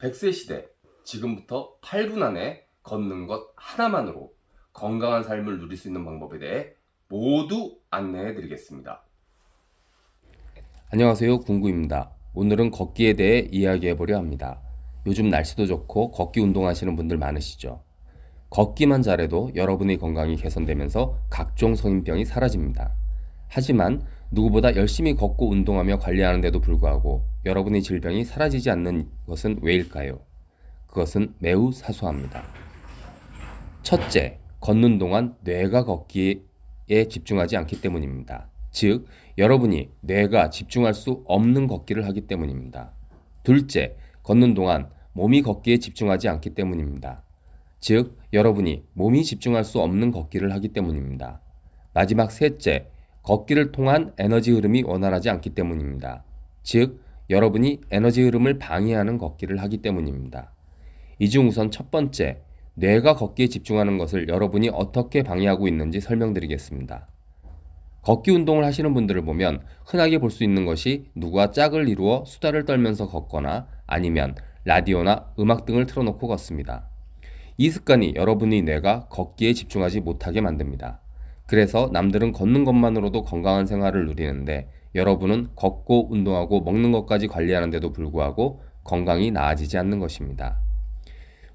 100세 시대, 지금부터 8분 안에 걷는 것 하나만으로 건강한 삶을 누릴 수 있는 방법에 대해 모두 안내해 드리겠습니다. 안녕하세요, 군구입니다. 오늘은 걷기에 대해 이야기해 보려 합니다. 요즘 날씨도 좋고 걷기 운동하시는 분들 많으시죠? 걷기만 잘해도 여러분의 건강이 개선되면서 각종 성인병이 사라집니다. 하지만 누구보다 열심히 걷고 운동하며 관리하는데도 불구하고 여러분의 질병이 사라지지 않는 것은 왜일까요? 그것은 매우 사소합니다. 첫째, 걷는 동안 뇌가 걷기에 집중하지 않기 때문입니다. 즉, 여러분이 뇌가 집중할 수 없는 걷기를 하기 때문입니다. 둘째, 걷는 동안 몸이 걷기에 집중하지 않기 때문입니다. 즉, 여러분이 몸이 집중할 수 없는 걷기를 하기 때문입니다. 마지막 셋째, 걷기를 통한 에너지 흐름이 원활하지 않기 때문입니다. 즉, 여러분이 에너지 흐름을 방해하는 걷기를 하기 때문입니다. 이 중 우선 첫 번째, 뇌가 걷기에 집중하는 것을 여러분이 어떻게 방해하고 있는지 설명드리겠습니다. 걷기 운동을 하시는 분들을 보면 흔하게 볼 수 있는 것이 누구와 짝을 이루어 수다를 떨면서 걷거나 아니면 라디오나 음악 등을 틀어놓고 걷습니다. 이 습관이 여러분의 뇌가 걷기에 집중하지 못하게 만듭니다. 그래서 남들은 걷는 것만으로도 건강한 생활을 누리는데 여러분은 걷고 운동하고 먹는 것까지 관리하는데도 불구하고 건강이 나아지지 않는 것입니다.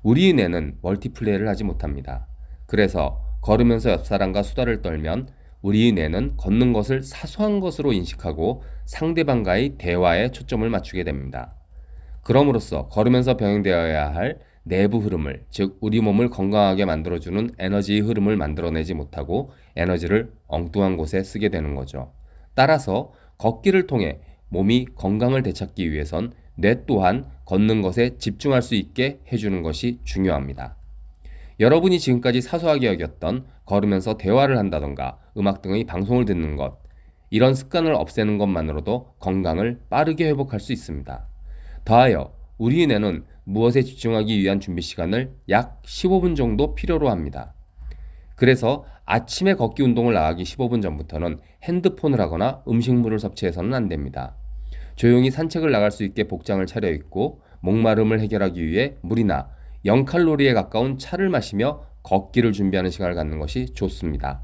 우리의 뇌는 멀티플레이를 하지 못합니다. 그래서 걸으면서 옆 사람과 수다를 떨면 우리의 뇌는 걷는 것을 사소한 것으로 인식하고 상대방과의 대화에 초점을 맞추게 됩니다. 그럼으로써 걸으면서 병행되어야 할 내부 흐름을, 즉 우리 몸을 건강하게 만들어주는 에너지의 흐름을 만들어내지 못하고 에너지를 엉뚱한 곳에 쓰게 되는 거죠. 따라서 걷기를 통해 몸이 건강을 되찾기 위해선 뇌 또한 걷는 것에 집중할 수 있게 해주는 것이 중요합니다. 여러분이 지금까지 사소하게 여겼던 걸으면서 대화를 한다던가 음악 등의 방송을 듣는 것, 이런 습관을 없애는 것만으로도 건강을 빠르게 회복할 수 있습니다. 더하여 우리 뇌는 무엇에 집중하기 위한 준비 시간을 약 15분 정도 필요로 합니다. 그래서 아침에 걷기 운동을 나가기 15분 전부터는 핸드폰을 하거나 음식물을 섭취해서는 안 됩니다. 조용히 산책을 나갈 수 있게 복장을 차려입고 목마름을 해결하기 위해 물이나 0칼로리에 가까운 차를 마시며 걷기를 준비하는 시간을 갖는 것이 좋습니다.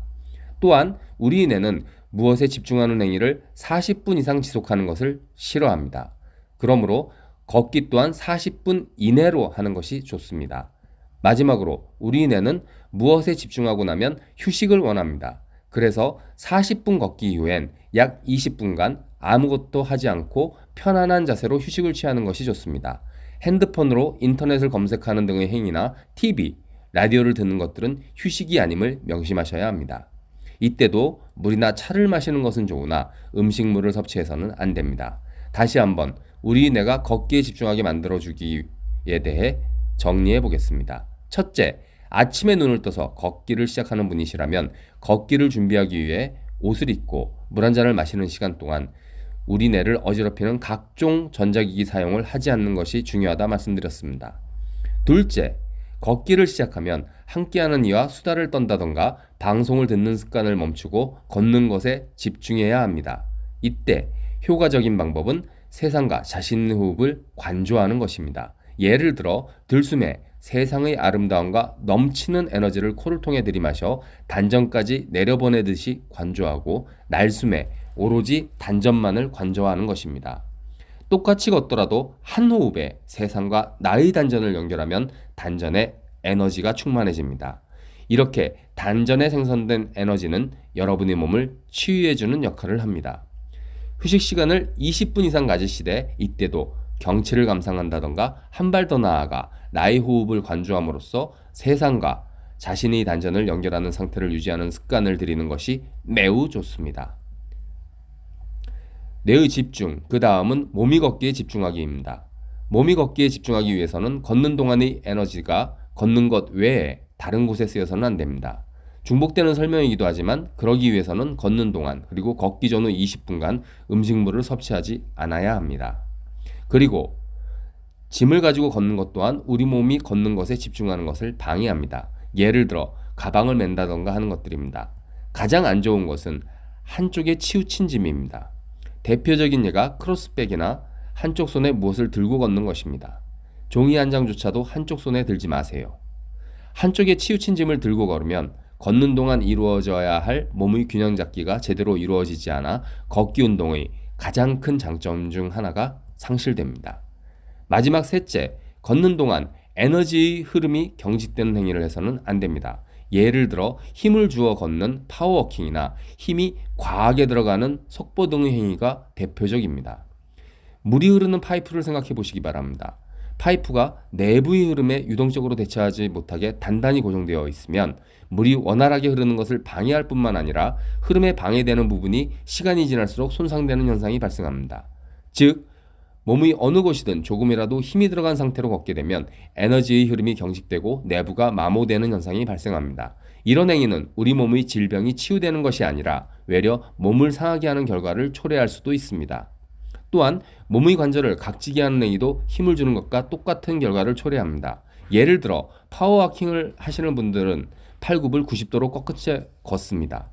또한 우리 뇌는 무엇에 집중하는 행위를 40분 이상 지속하는 것을 싫어합니다. 그러므로 걷기 또한 40분 이내로 하는 것이 좋습니다. 마지막으로 우리 뇌는 무엇에 집중하고 나면 휴식을 원합니다. 그래서 40분 걷기 이후엔 약 20분간 아무것도 하지 않고 편안한 자세로 휴식을 취하는 것이 좋습니다. 핸드폰으로 인터넷을 검색하는 등의 행위나 TV, 라디오를 듣는 것들은 휴식이 아님을 명심하셔야 합니다. 이때도 물이나 차를 마시는 것은 좋으나 음식물을 섭취해서는 안 됩니다. 다시 한번 우리 뇌가 걷기에 집중하게 만들어주기에 대해 정리해 보겠습니다. 첫째, 아침에 눈을 떠서 걷기를 시작하는 분이시라면 걷기를 준비하기 위해 옷을 입고 물 한 잔을 마시는 시간 동안 우리 뇌를 어지럽히는 각종 전자기기 사용을 하지 않는 것이 중요하다 말씀드렸습니다. 둘째, 걷기를 시작하면 함께하는 이와 수다를 떤다던가 방송을 듣는 습관을 멈추고 걷는 것에 집중해야 합니다. 이때 효과적인 방법은 세상과 자신의 호흡을 관조하는 것입니다. 예를 들어 들숨에 세상의 아름다움과 넘치는 에너지를 코를 통해 들이마셔 단전까지 내려보내듯이 관조하고 날숨에 오로지 단전만을 관조하는 것입니다. 똑같이 걷더라도 한 호흡에 세상과 나의 단전을 연결하면 단전에 에너지가 충만해집니다. 이렇게 단전에 생성된 에너지는 여러분의 몸을 치유해주는 역할을 합니다. 휴식 시간을 20분 이상 가지시되 이때도 경치를 감상한다던가 한 발 더 나아가 나의 호흡을 관조함으로써 세상과 자신의 단전을 연결하는 상태를 유지하는 습관을 들이는 것이 매우 좋습니다. 뇌의 집중, 그 다음은 몸이 걷기에 집중하기입니다. 몸이 걷기에 집중하기 위해서는 걷는 동안의 에너지가 걷는 것 외에 다른 곳에 쓰여서는 안 됩니다. 중복되는 설명이기도 하지만 그러기 위해서는 걷는 동안 그리고 걷기 전후 20분간 음식물을 섭취하지 않아야 합니다. 그리고 짐을 가지고 걷는 것 또한 우리 몸이 걷는 것에 집중하는 것을 방해합니다. 예를 들어 가방을 맨다던가 하는 것들입니다. 가장 안 좋은 것은 한쪽에 치우친 짐입니다. 대표적인 예가 크로스백이나 한쪽 손에 무엇을 들고 걷는 것입니다. 종이 한 장조차도 한쪽 손에 들지 마세요. 한쪽에 치우친 짐을 들고 걸으면 걷는 동안 이루어져야 할 몸의 균형 잡기가 제대로 이루어지지 않아 걷기 운동의 가장 큰 장점 중 하나가 상실됩니다. 마지막 셋째, 걷는 동안 에너지의 흐름이 경직되는 행위를 해서는 안 됩니다. 예를 들어 힘을 주어 걷는 파워워킹이나 힘이 과하게 들어가는 속보 등의 행위가 대표적입니다. 물이 흐르는 파이프를 생각해 보시기 바랍니다. 파이프가 내부의 흐름에 유동적으로 대처하지 못하게 단단히 고정되어 있으면 물이 원활하게 흐르는 것을 방해할 뿐만 아니라 흐름에 방해되는 부분이 시간이 지날수록 손상되는 현상이 발생합니다. 즉, 몸의 어느 곳이든 조금이라도 힘이 들어간 상태로 걷게 되면 에너지의 흐름이 경직되고 내부가 마모되는 현상이 발생합니다. 이런 행위는 우리 몸의 질병이 치유되는 것이 아니라 외려 몸을 상하게 하는 결과를 초래할 수도 있습니다. 또한 몸의 관절을 각지게 하는 행위도 힘을 주는 것과 똑같은 결과를 초래합니다. 예를 들어 파워워킹을 하시는 분들은 팔굽을 90도로 꺾은 걷습니다.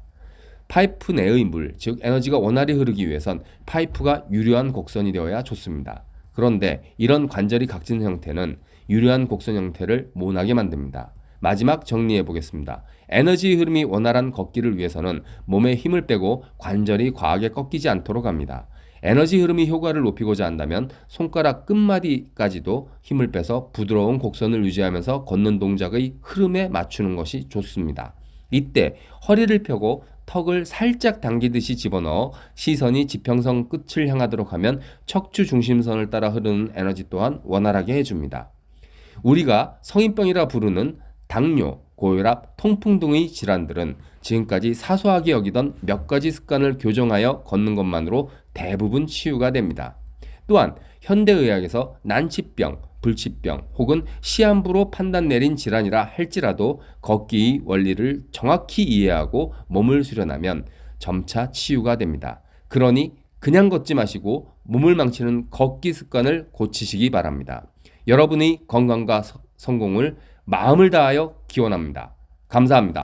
파이프 내의 물, 즉 에너지가 원활히 흐르기 위해선 파이프가 유려한 곡선이 되어야 좋습니다. 그런데 이런 관절이 각진 형태는 유려한 곡선 형태를 못하게 만듭니다. 마지막 정리해 보겠습니다. 에너지 흐름이 원활한 걷기를 위해서는 몸에 힘을 빼고 관절이 과하게 꺾이지 않도록 합니다. 에너지 흐름이 효과를 높이고자 한다면 손가락 끝마디까지도 힘을 빼서 부드러운 곡선을 유지하면서 걷는 동작의 흐름에 맞추는 것이 좋습니다. 이때 허리를 펴고 턱을 살짝 당기듯이 집어넣어 시선이 지평선 끝을 향하도록 하면 척추 중심선을 따라 흐르는 에너지 또한 원활하게 해줍니다. 우리가 성인병이라 부르는 당뇨, 고혈압, 통풍 등의 질환들은 지금까지 사소하게 여기던 몇 가지 습관을 교정하여 걷는 것만으로 대부분 치유가 됩니다. 또한 현대의학에서 난치병, 불치병 혹은 시한부로 판단 내린 질환이라 할지라도 걷기의 원리를 정확히 이해하고 몸을 수련하면 점차 치유가 됩니다. 그러니 그냥 걷지 마시고 몸을 망치는 걷기 습관을 고치시기 바랍니다. 여러분의 건강과 성공을 마음을 다하여 기원합니다. 감사합니다.